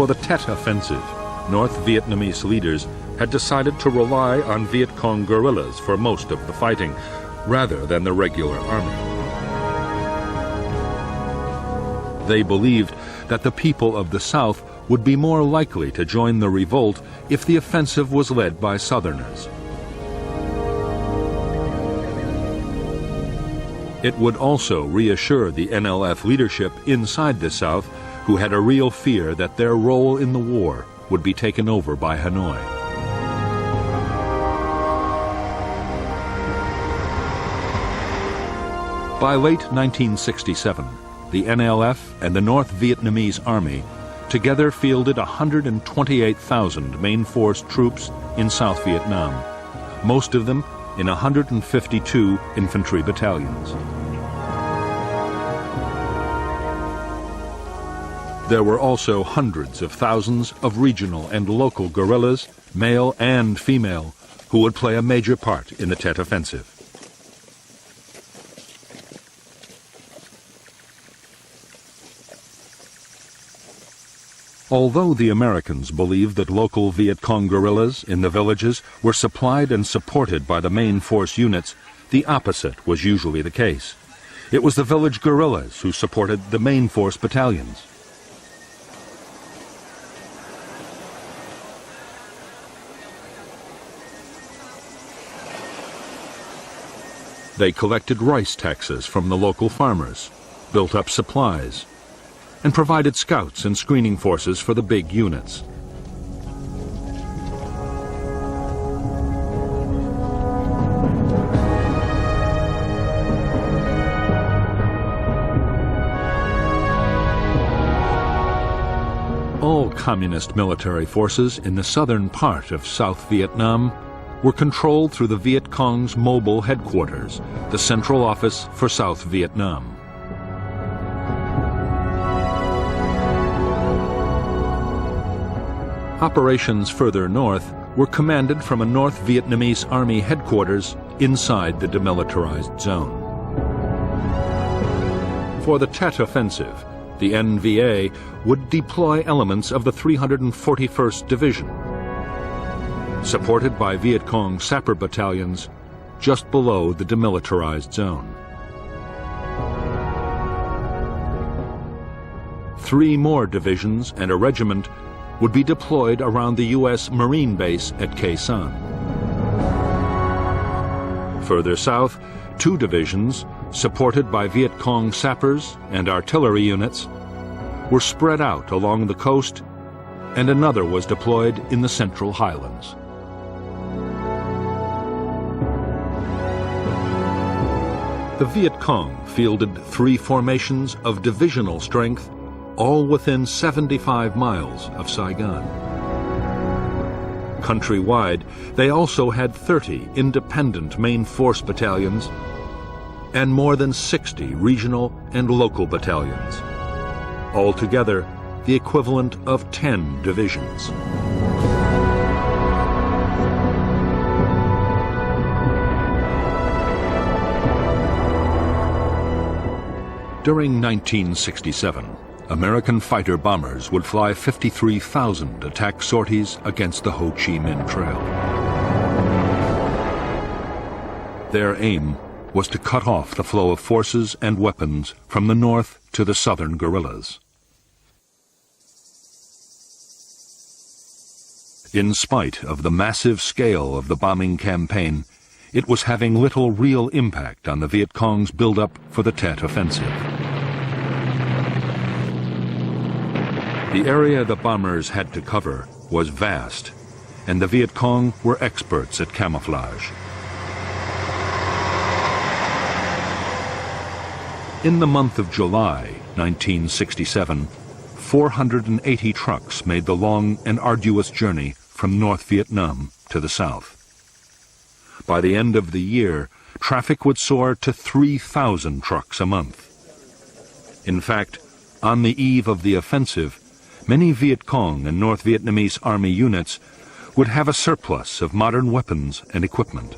For the Tet Offensive, North Vietnamese leaders had decided to rely on Vietcong guerrillas for most of the fighting, rather than the regular army. They believed that the people of the South would be more likely to join the revolt if the offensive was led by Southerners. It would also reassure the NLF leadership inside the South, who had a real fear that their role in the war would be taken over by Hanoi. By late 1967, the NLF and the North Vietnamese Army together fielded 128,000 main force troops in South Vietnam, most of them in 152 infantry battalions. There were also hundreds of thousands of regional and local guerrillas, male and female, who would play a major part in the Tet Offensive. Although the Americans believed that local Vietcong guerrillas in the villages were supplied and supported by the main force units, the opposite was usually the case. It was the village guerrillas who supported the main force battalions. They collected rice taxes from the local farmers, built up supplies, and provided scouts and screening forces for the big units. All communist military forces in the southern part of South Vietnam were controlled through the Viet Cong's mobile headquarters, the Central Office for South Vietnam. Operations further north were commanded from a North Vietnamese Army headquarters inside the demilitarized zone. For the Tet Offensive, the NVA would deploy elements of the 341st Division, supported by Viet Cong sapper battalions just below the demilitarized zone. 3 more divisions and a regiment would be deployed around the U.S. Marine base at Khe Sanh. Further south, 2 divisions, supported by Viet Cong sappers and artillery units, were spread out along the coast, and another was deployed in the Central Highlands. The Viet Cong fielded 3 formations of divisional strength, all within 75 miles of Saigon. Countrywide, they also had 30 independent main force battalions and more than 60 regional and local battalions. Altogether, the equivalent of 10 divisions. During 1967, American fighter bombers would fly 53,000 attack sorties against the Ho Chi Minh Trail. Their aim was to cut off the flow of forces and weapons from the north to the southern guerrillas. In spite of the massive scale of the bombing campaign, it was having little real impact on the Viet Cong's build-up for the Tet Offensive. The area the bombers had to cover was vast, and the Viet Cong were experts at camouflage. In the month of July 1967, 480 trucks made the long and arduous journey from North Vietnam to the south. By the end of the year, traffic would soar to 3,000 trucks a month. In fact, on the eve of the offensive, many Viet Cong and North Vietnamese Army units would have a surplus of modern weapons and equipment.